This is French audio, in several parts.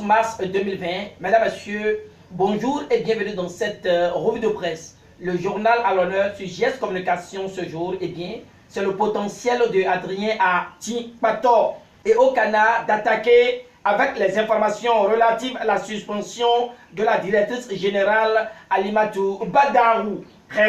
mars 2020. Mesdames, Messieurs, bonjour et bienvenue dans cette revue de presse. Le journal à l'honneur sur JS Communication ce jour, c'est le potentiel de Adrien à Tipator et au Canada d'attaquer avec les informations relatives à la suspension de la directrice générale Alimatou Badarou.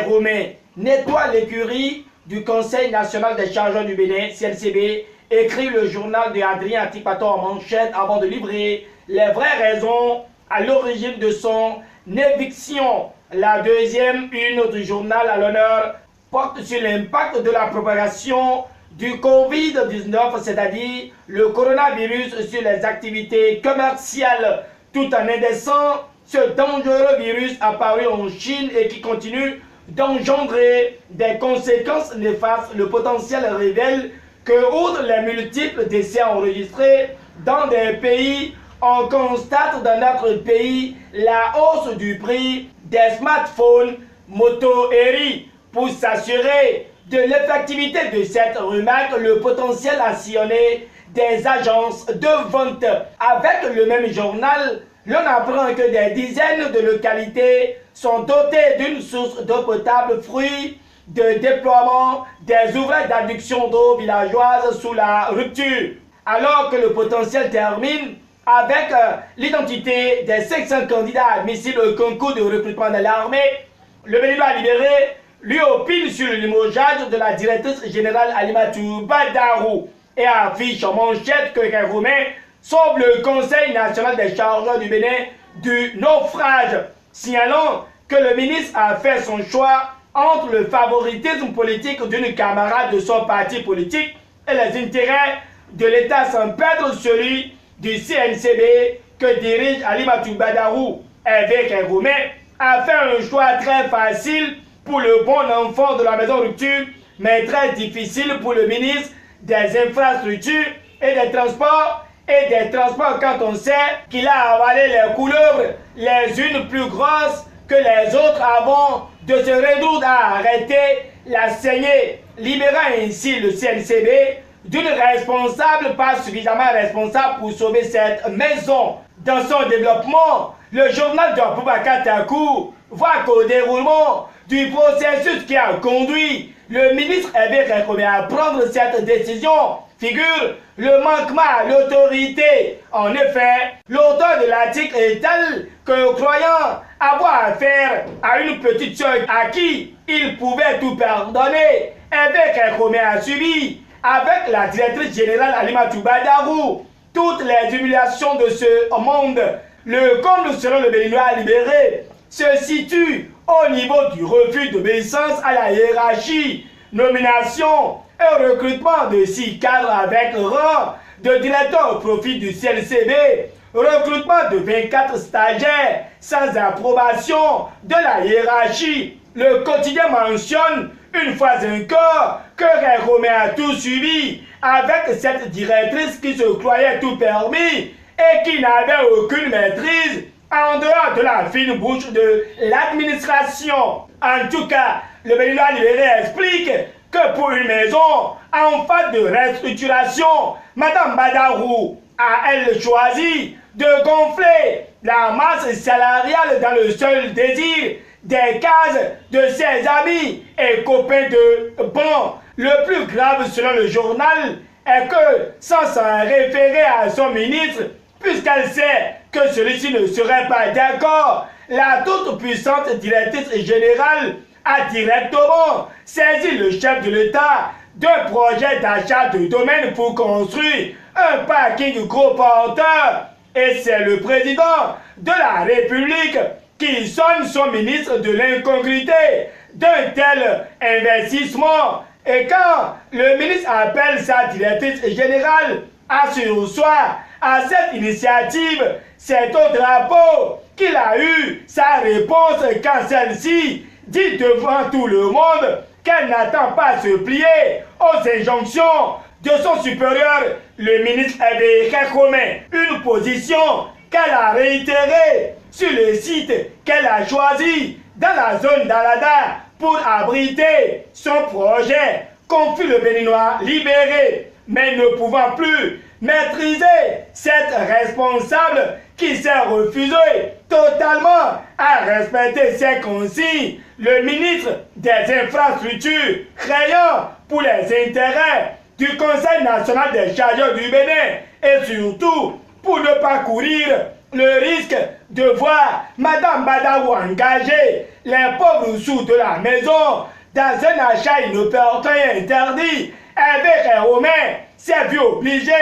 Romain nettoie l'écurie du Conseil national des chargeurs du Bénin, CNCB, écrit le journal de Adrien Atipator en manchette avant de livrer les vraies raisons à l'origine de son éviction. La deuxième une du journal à l'honneur porte sur l'impact de la propagation du Covid-19, c'est-à-dire le coronavirus sur les activités commerciales, tout en indexant ce dangereux virus apparu en Chine et qui continue d'engendrer des conséquences néfastes. Le potentiel révèle que, outre les multiples décès enregistrés dans des pays, on constate dans notre pays la hausse du prix des smartphones Moto Eri. Pour s'assurer de l'effectivité de cette remarque, le potentiel a sillonné des agences de vente. Avec le même journal, l'on apprend que des dizaines de localités sont dotées d'une source d'eau potable, fruit de déploiement des ouvrages d'adduction d'eau villageoise sous la rupture. Alors que le potentiel termine avec l'identité des 500 candidats admissibles au concours de recrutement de l'armée, le Béninois libéré lui opine sur le limogeage de la directrice générale Alimatou Badarou et affiche en manchette que Romain sauve le Conseil national des chargeurs du Bénin du naufrage, signalant que le ministre a fait son choix entre le favoritisme politique d'une camarade de son parti politique et les intérêts de l'État sans perdre celui du CNCB que dirige Alimatou Badarou. Évêque Romain a fait un choix très facile pour le bon enfant de la maison rupture, mais très difficile pour le ministre des infrastructures et des transports quand on sait qu'il a avalé les couleuvres, les unes plus grosses que les autres avant de se résoudre à arrêter la saignée, libérant ainsi le CNCB d'une responsable pas suffisamment responsable pour sauver cette maison. Dans son développement, le journal de Boubacar Takou voit qu'au déroulement du processus qui a conduit le ministre Ebé Rekomé à prendre cette décision figure le manquement à l'autorité. En effet, l'auteur de l'article est tel que, croyant avoir affaire à une petite soeur à qui il pouvait tout pardonner, Ebé Rekomé a subi avec la directrice générale Alimatou Badarou toutes les humiliations de ce monde. Le comble selon le Béninois libéré se situe au niveau du refus d'obéissance à la hiérarchie, nomination et recrutement de 6 cadres avec rang de directeur au profit du CNCB, recrutement de 24 stagiaires sans approbation de la hiérarchie. Le quotidien mentionne une fois encore que Romain a tout suivi avec cette directrice qui se croyait tout permis et qui n'avait aucune maîtrise en dehors de la fine bouche de l'administration. En tout cas, le Béninois libéré explique que pour une maison en phase de restructuration, Madame Badarou a elle choisi de gonfler la masse salariale dans le seul désir des cases de ses amis et copains de banc. Le plus grave selon le journal est que, sans s'en référer à son ministre, puisqu'elle sait que celui-ci ne serait pas d'accord, la toute-puissante directrice générale a directement saisi le chef de l'État d'un projet d'achat de domaine pour construire un parking gros porteur. Et c'est le président de la République qui sonne son ministre de l'incongruité d'un tel investissement. Et quand le ministre appelle sa directrice générale à surseoir à cette initiative, c'est au drapeau qu'il a eu sa réponse quand celle-ci dit devant tout le monde qu'elle n'attend pas à se plier aux injonctions de son supérieur, le ministre Ebé Rekomé. Une position qu'elle a réitérée sur le site qu'elle a choisi dans la zone d'Alada pour abriter son projet confie le Béninois libéré, mais ne pouvant plus maîtriser cette responsable qui s'est refusé totalement à respecter ses consignes. Le ministre des Infrastructures, créant pour les intérêts du Conseil national des chargeurs du Bénin et surtout pour ne pas courir le risque de voir Madame Badarou engager les pauvres sous de la maison dans un achat inopportun et interdit, Hervé Romain s'est vu obligé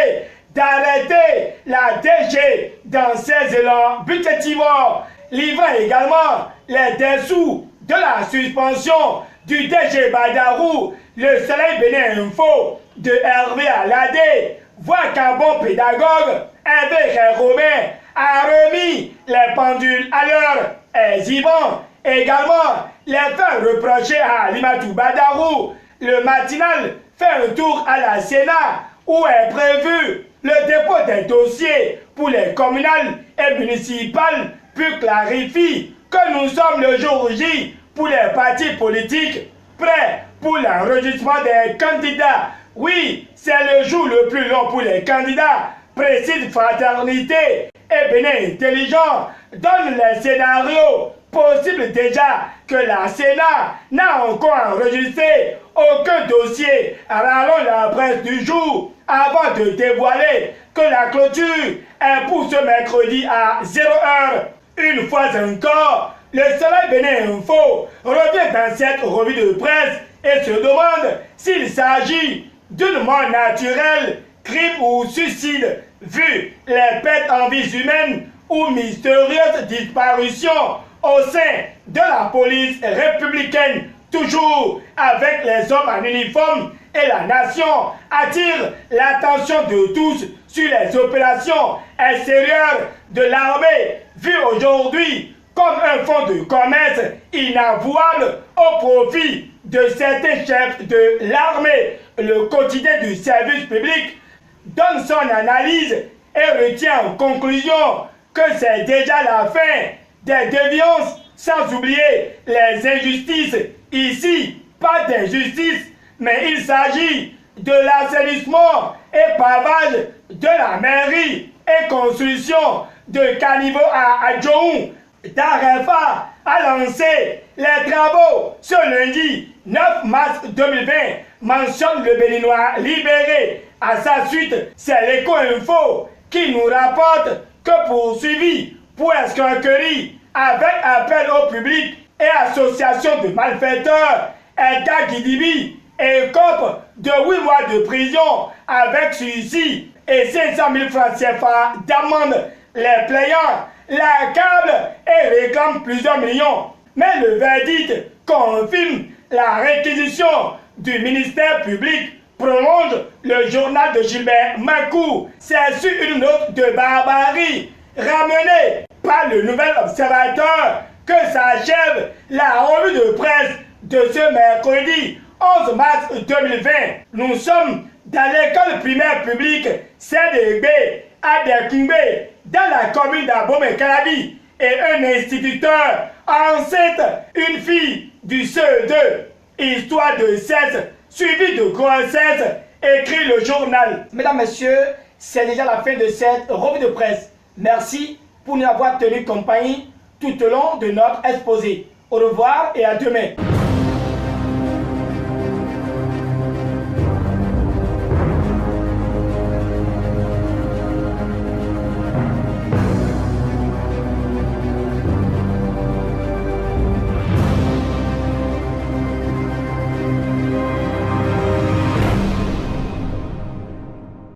d'arrêter la DG dans ses élans budgétivores, livrant également les dessous de la suspension du DG Badarou. Le Soleil Bénin Info de Hervé Aladé voit qu'un bon pédagogue, Hervé Romain, a remis les pendules à l'heure, exhibant également les faits reprochés à Alimatou Badarou. Le matinal fait un tour à la Sénat où est prévu le dépôt des dossiers pour les communales et municipales, puis clarifie que nous sommes le jour J pour les partis politiques prêts pour l'enregistrement des candidats. Oui, c'est le jour le plus long pour les candidats, précise Fraternité et Bénin Intelligent, donne les scénarios possibles déjà que la Sénat n'a encore enregistré aucun dossier. Rallons la presse du jour avant de dévoiler que la clôture est pour ce mercredi à 0h. Une fois encore, le Soleil Bénin Info revient dans cette revue de presse et se demande s'il s'agit d'une mort naturelle, crime ou suicide, vu les pertes en vies humaines ou mystérieuses disparitions au sein de la police républicaine. Toujours avec les hommes en uniforme, et la nation attire l'attention de tous sur les opérations extérieures de l'armée, vues aujourd'hui comme un fonds de commerce inavouable au profit de certains chefs de l'armée. Le quotidien du service public donne son analyse et retient en conclusion que c'est déjà la fin des déviances, sans oublier les injustices. Ici, pas d'injustice, mais il s'agit de l'assainissement et pavage de la mairie et construction de caniveaux à Adjoum. Darefa a lancé les travaux ce lundi 9 mars 2020, mentionne le Béninois libéré. À sa suite, c'est l'Écho Info qui nous rapporte que poursuivi pour escroquerie avec appel au public et association de malfaiteurs, Edgar Guidibi écope de 8 mois de prison avec sursis et 500 000 francs CFA d'amende. Les plaignants l'accablent et réclament plusieurs millions. Mais le verdict confirme la réquisition du ministère public, prolonge le journal de Gilbert Macou. C'est sur une note de barbarie ramenée par le Nouvel Observateur que s'achève la revue de presse de ce mercredi 11 mars 2020. Nous sommes dans l'école primaire publique CDB à Dekumbe, dans la commune d'Abomey-Calabi, et un instituteur enceinte une fille du CE2. Histoire de cesse suivie de grossesse, écrit le journal. Mesdames, Messieurs, c'est déjà la fin de cette revue de presse. Merci pour nous avoir tenu compagnie tout au long de notre exposé. Au revoir et à demain.